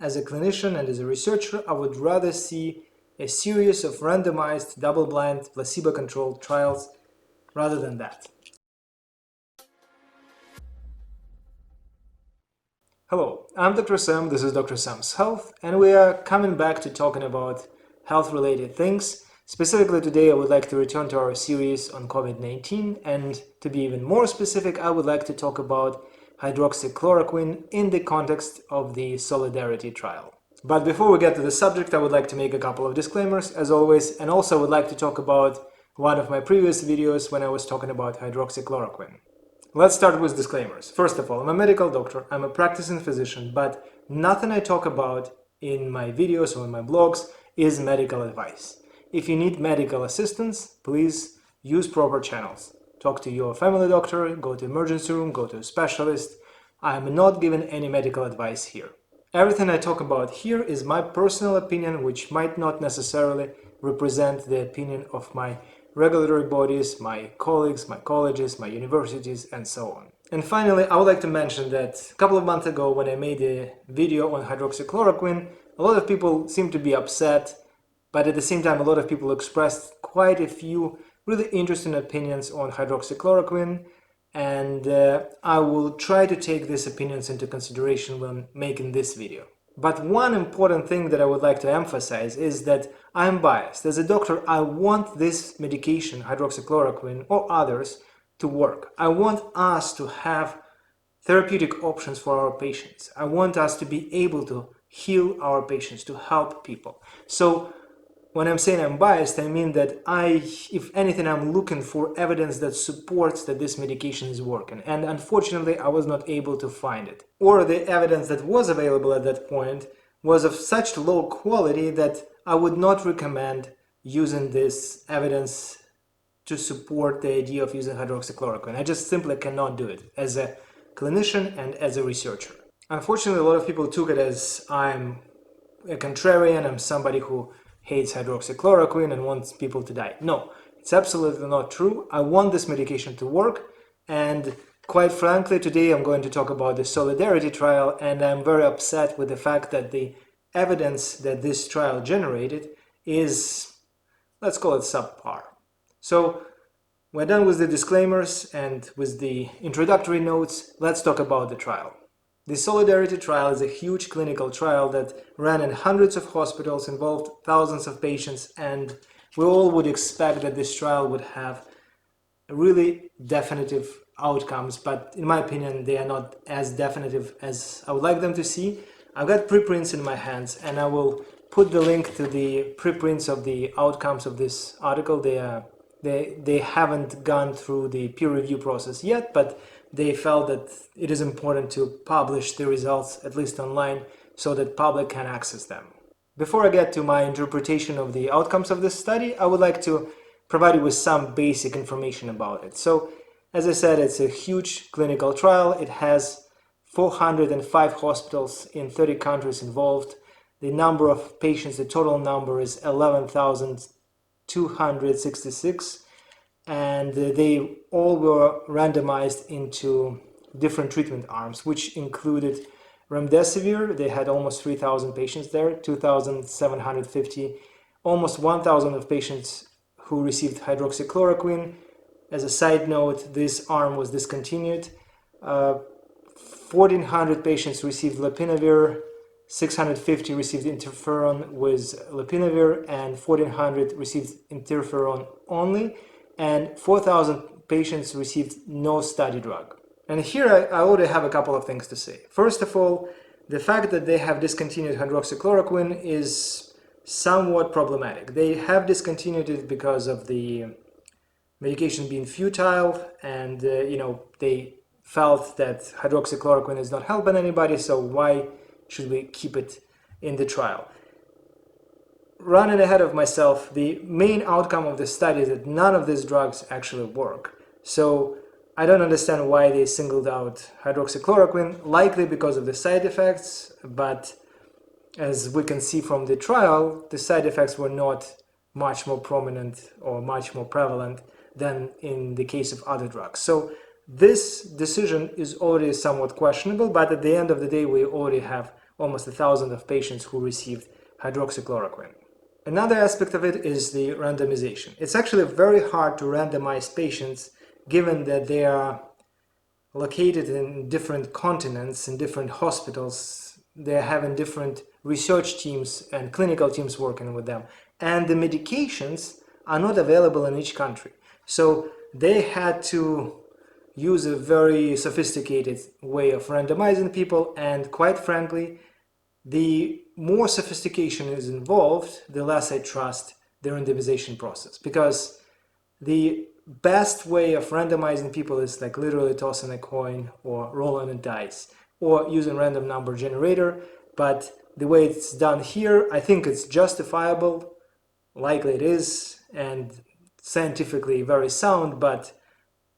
as a clinician and as a researcher, I would rather see a series of randomized, double-blind, placebo-controlled trials rather than that. Hello, I'm Dr. Sam, this is Dr. Sam's Health, and we are coming back to talking about health-related things. Specifically today, I would like to return to our series on COVID-19, and to be even more specific, I would like to talk about hydroxychloroquine in the context of the Solidarity trial. But before we get to the subject, I would like to make a couple of disclaimers, as always, and also I would like to talk about one of my previous videos when I was talking about hydroxychloroquine. Let's start with disclaimers. First of all, I'm a medical doctor, I'm a practicing physician, but nothing I talk about in my videos or in my blogs is medical advice. If you need medical assistance, please use proper channels. Talk to your family doctor, go to emergency room, go to a specialist. I am not giving any medical advice here. Everything I talk about here is my personal opinion, which might not necessarily represent the opinion of my regulatory bodies, my colleagues, my colleges, my universities, and so on. And finally, I would like to mention that a couple of months ago when I made a video on hydroxychloroquine, a lot of people seemed to be upset, but at the same time a lot of people expressed quite a few really interesting opinions on hydroxychloroquine, and I will try to take these opinions into consideration when making this video. But one important thing that I would like to emphasize is that I'm biased. As a doctor, I want this medication, hydroxychloroquine or others, to work. I want us to have therapeutic options for our patients. I want us to be able to heal our patients, to help people. So when I'm saying I'm biased, I mean that if anything, I'm looking for evidence that supports that this medication is working. And unfortunately, I was not able to find it. Or the evidence that was available at that point was of such low quality that I would not recommend using this evidence to support the idea of using hydroxychloroquine. I just simply cannot do it as a clinician and as a researcher. Unfortunately, a lot of people took it as I'm a contrarian, I'm somebody who hates hydroxychloroquine and wants people to die. No, it's absolutely not true. I want this medication to work, and quite frankly, today I'm going to talk about the Solidarity trial, and I'm very upset with the fact that the evidence that this trial generated is, let's call it subpar. So we're done with the disclaimers and with the introductory notes. Let's talk about the trial. The Solidarity trial is a huge clinical trial that ran in hundreds of hospitals, involved thousands of patients, and we all would expect that this trial would have really definitive outcomes, but in my opinion, they are not as definitive as I would like them to see. I've got preprints in my hands, and I will put the link to the preprints of the outcomes of this article. They haven't gone through the peer review process yet, but they felt that it is important to publish the results, at least online, so that public can access them. Before I get to my interpretation of the outcomes of this study, I would like to provide you with some basic information about it. So, as I said, it's a huge clinical trial. It has 405 hospitals in 30 countries involved. The number of patients, the total number is 11,266. And they all were randomized into different treatment arms, which included Remdesivir. They had almost 3,000 patients there, 2,750, almost 1,000 of patients who received hydroxychloroquine. As a side note, this arm was discontinued. 1,400 patients received Lopinavir, 650 received Interferon with Lopinavir, and 1,400 received Interferon only. And 4,000 patients received no study drug. And here I already have a couple of things to say. First of all, the fact that they have discontinued hydroxychloroquine is somewhat problematic. They have discontinued it because of the medication being futile, and they felt that hydroxychloroquine is not helping anybody, so why should we keep it in the trial? Running ahead of myself, the main outcome of the study is that none of these drugs actually work. So I don't understand why they singled out hydroxychloroquine, likely because of the side effects, but as we can see from the trial, the side effects were not much more prominent or much more prevalent than in the case of other drugs. So this decision is already somewhat questionable, but at the end of the day, we almost 1,000 of patients who received hydroxychloroquine. Another aspect of it is the randomization. It's actually very hard to randomize patients given that they are located in different continents, in different hospitals. They're having different research teams and clinical teams working with them. And the medications are not available in each country. So they had to use a very sophisticated way of randomizing people, and quite frankly, the more sophistication is involved, the less I trust the randomization process, because the best way of randomizing people is like literally tossing a coin or rolling a dice or using random number generator. But the way it's done here, I think it's justifiable, likely it is, and scientifically very sound, but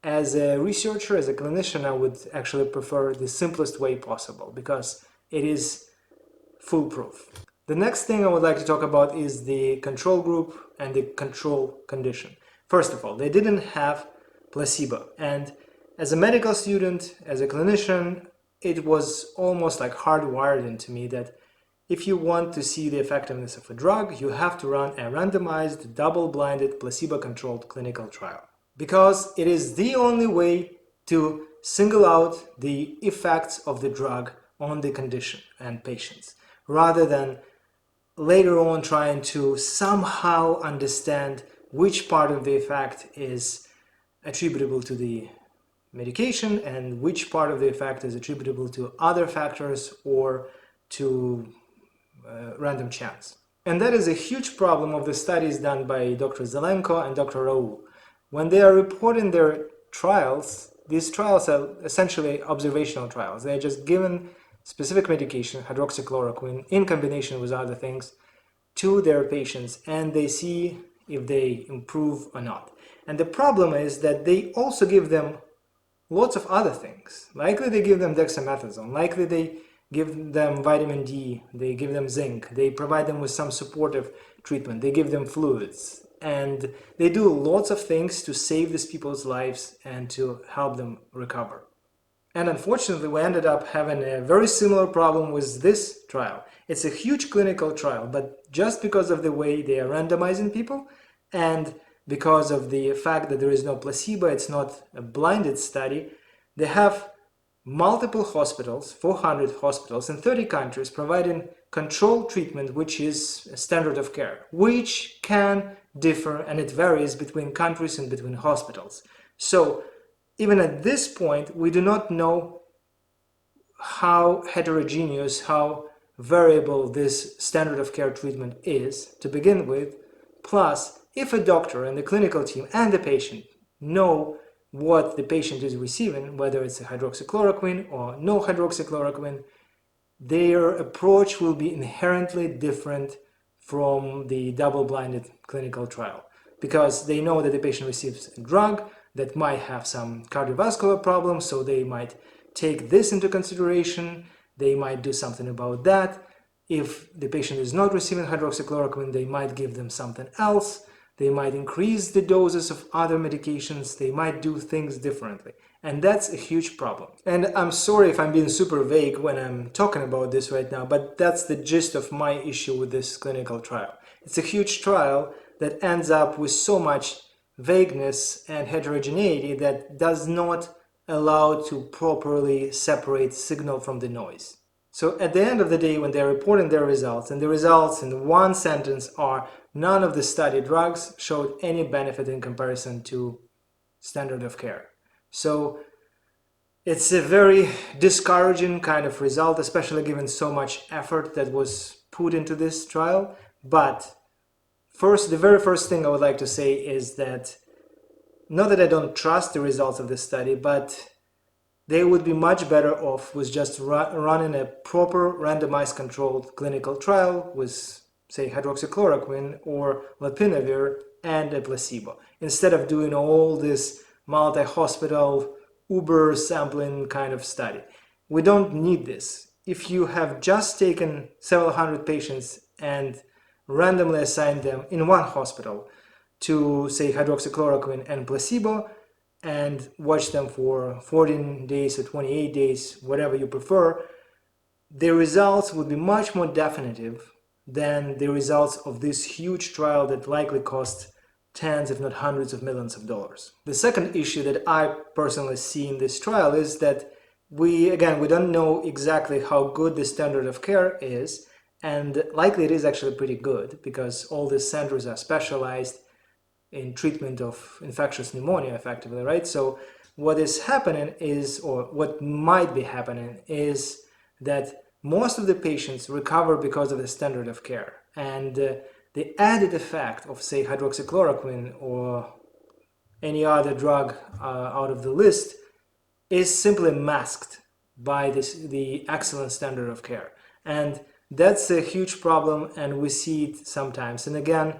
as a researcher, as a clinician, I would actually prefer the simplest way possible because it is foolproof. The next thing I would like to talk about is the control group and the control condition. First of all, they didn't have placebo, and as a medical student, as a clinician, it was almost like hardwired into me that if you want to see the effectiveness of a drug, you have to run a randomized, double-blinded, placebo-controlled clinical trial, because it is the only way to single out the effects of the drug on the condition and patients, rather than later on trying to somehow understand which part of the effect is attributable to the medication and which part of the effect is attributable to other factors or to random chance. And that is a huge problem of the studies done by Dr. Zelenko and Dr. Raoul. When they are reporting their trials, these trials are essentially observational trials. They are just given specific medication, hydroxychloroquine, in combination with other things, to their patients, and they see if they improve or not. And the problem is that they also give them lots of other things. Likely they give them dexamethasone, likely they give them vitamin D, they give them zinc, they provide them with some supportive treatment, they give them fluids, and they do lots of things to save these people's lives and to help them recover. And unfortunately, we ended up having a very similar problem with this trial. It's a huge clinical trial, but just because of the way they are randomizing people and because of the fact that there is no placebo, it's not a blinded study, they have multiple hospitals, 400 hospitals in 30 countries providing controlled treatment, which is a standard of care, which can differ and it varies between countries and between hospitals. So even at this point, we do not know how heterogeneous, how variable this standard of care treatment is to begin with. Plus, if a doctor and the clinical team and the patient know what the patient is receiving, whether it's a hydroxychloroquine or no hydroxychloroquine, their approach will be inherently different from the double-blinded clinical trial, because they know that the patient receives a drug that might have some cardiovascular problems, so they might take this into consideration, they might do something about that. If the patient is not receiving hydroxychloroquine, they might give them something else, they might increase the doses of other medications, they might do things differently. And that's a huge problem. And I'm sorry if I'm being super vague when I'm talking about this right now, but that's the gist of my issue with this clinical trial. It's a huge trial that ends up with so much vagueness and heterogeneity that does not allow to properly separate signal from the noise. So at the end of the day, when they're reporting their results, and the results in one sentence are none of the studied drugs showed any benefit in comparison to standard of care. So it's a very discouraging kind of result, especially given so much effort that was put into this trial. But first, the very first thing I would like to say is that not that I don't trust the results of this study, but they would be much better off with just running a proper randomized controlled clinical trial with, say, hydroxychloroquine or Lopinavir and a placebo, instead of doing all this multi-hospital Uber sampling kind of study. We don't need this. If you have just taken several hundred patients and randomly assigned them in one hospital to, say, hydroxychloroquine and placebo, and watch them for 14 days or 28 days, whatever you prefer, the results would be much more definitive than the results of this huge trial that likely cost tens, if not hundreds of millions of dollars. The second issue that I personally see in this trial is that we don't know exactly how good the standard of care is, and likely it is actually pretty good because all these centers are specialized in treatment of infectious pneumonia effectively, right? So what is happening is, or what might be happening is that most of the patients recover because of the standard of care. And the added effect of, say, hydroxychloroquine or any other drug out of the list is simply masked by the excellent standard of care. And that's a huge problem, and we see it sometimes. And again,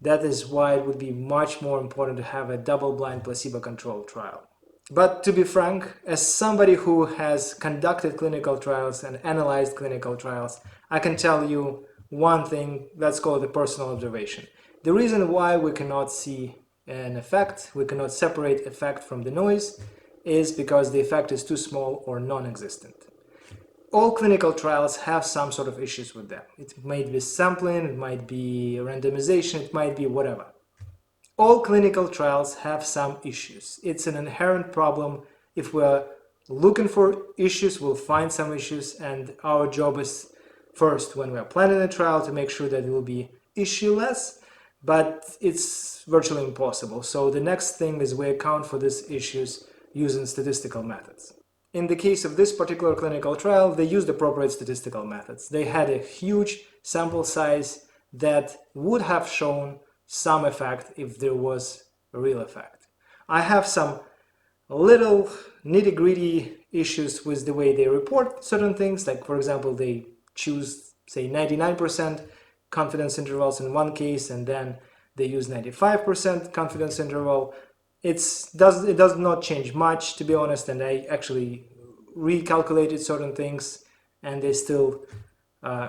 that is why it would be much more important to have a double-blind placebo-controlled trial. But to be frank, as somebody who has conducted clinical trials and analyzed clinical trials, I can tell you one thing, let's call it a personal observation. The reason why we cannot see an effect, we cannot separate effect from the noise, is because the effect is too small or non-existent. All clinical trials have some sort of issues with them. It might be sampling, it might be randomization, it might be whatever. All clinical trials have some issues. It's an inherent problem. If we're looking for issues, we'll find some issues, and our job is first, when we're planning a trial, to make sure that it will be issue-less, but it's virtually impossible. So the next thing is we account for these issues using statistical methods. In the case of this particular clinical trial, they used appropriate statistical methods. They had a huge sample size that would have shown some effect if there was a real effect. I have some little nitty-gritty issues with the way they report certain things, like for example they choose, say, 99% confidence intervals in one case and then they use 95% confidence interval. It does not change much, to be honest, and I actually recalculated certain things and they still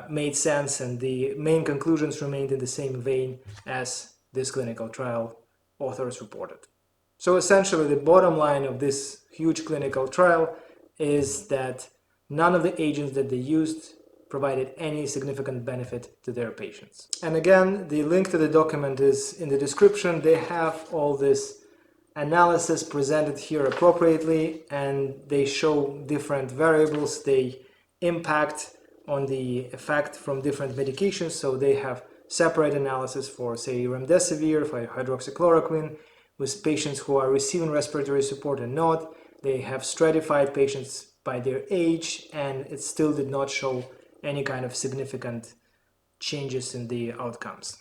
made sense, and the main conclusions remained in the same vein as this clinical trial authors reported. So essentially the bottom line of this huge clinical trial is that none of the agents that they used provided any significant benefit to their patients. And again, the link to the document is in the description. They have all this analysis presented here appropriately, and they show different variables they impact on the effect from different medications. So they have separate analysis for, say, Remdesivir, for hydroxychloroquine, with patients who are receiving respiratory support and not. They have stratified patients by their age, and it still did not show any kind of significant changes in the outcomes.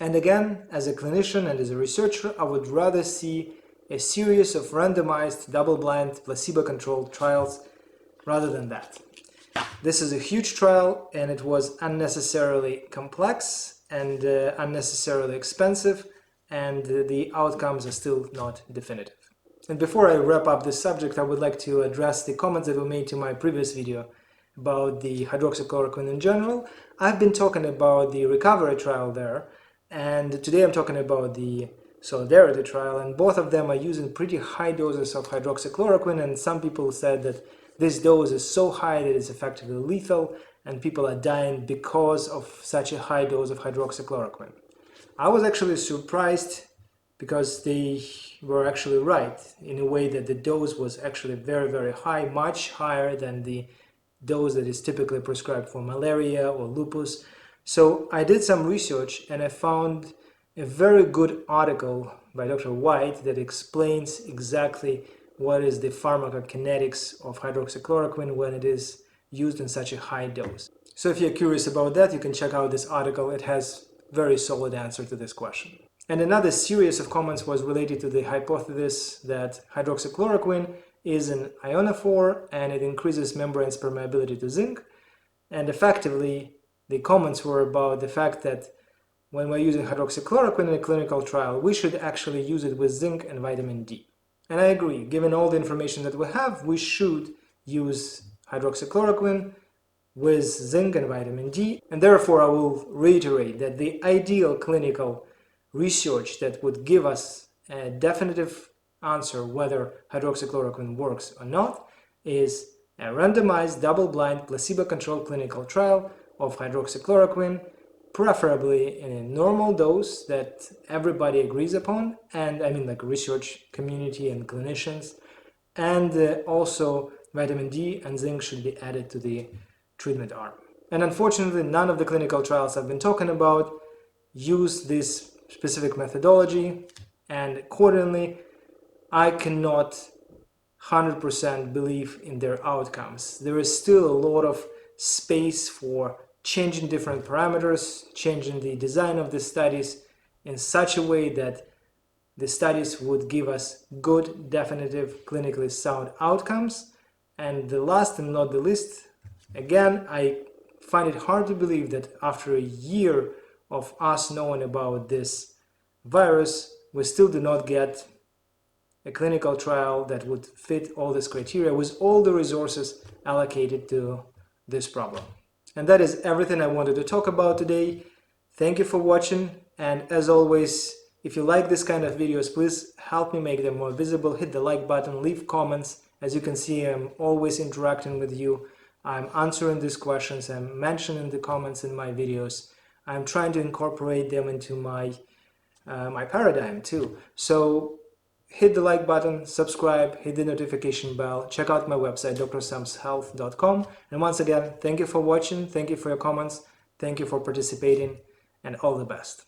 And again, as a clinician and as a researcher, I would rather see a series of randomized, double-blind, placebo-controlled trials rather than that. This is a huge trial, and it was unnecessarily complex and unnecessarily expensive, and the outcomes are still not definitive. And before I wrap up this subject, I would like to address the comments that were made to my previous video about the hydroxychloroquine in general. I've been talking about the recovery trial there, and today I'm talking about the solidarity trial, and both of them are using pretty high doses of hydroxychloroquine, and some people said that this dose is so high that it's effectively lethal, and people are dying because of such a high dose of hydroxychloroquine. I was actually surprised because they were actually right in a way that the dose was actually very, very high, much higher than the dose that is typically prescribed for malaria or lupus. So I did some research and I found a very good article by Dr. White that explains exactly what is the pharmacokinetics of hydroxychloroquine when it is used in such a high dose. So if you're curious about that, you can check out this article. It has very solid answer to this question. And another series of comments was related to the hypothesis that hydroxychloroquine is an ionophore and it increases membrane's permeability to zinc. And effectively, the comments were about the fact that when we're using hydroxychloroquine in a clinical trial, we should actually use it with zinc and vitamin D. And I agree, given all the information that we have, we should use hydroxychloroquine with zinc and vitamin D. And therefore, I will reiterate that the ideal clinical research that would give us a definitive answer whether hydroxychloroquine works or not is a randomized, double-blind, placebo-controlled clinical trial of hydroxychloroquine, preferably in a normal dose that everybody agrees upon, and I mean like research community and clinicians, and also vitamin D and zinc should be added to the treatment arm. And unfortunately, none of the clinical trials I've been talking about use this specific methodology, and accordingly, I cannot 100% believe in their outcomes. There is still a lot of space for changing different parameters, changing the design of the studies in such a way that the studies would give us good, definitive, clinically sound outcomes. And the last and not the least, again, I find it hard to believe that after a year of us knowing about this virus, we still do not get a clinical trial that would fit all this criteria with all the resources allocated to this problem. And that is everything I wanted to talk about today. Thank you for watching, and as always, if you like this kind of videos, please help me make them more visible. Hit the like button, leave comments. As you can see, I'm always interacting with you. I'm answering these questions, I'm mentioning the comments in my videos. I'm trying to incorporate them into my paradigm too. So hit the like button, subscribe, hit the notification bell, check out my website, drsamshealth.com. And once again, thank you for watching, thank you for your comments, thank you for participating, and all the best.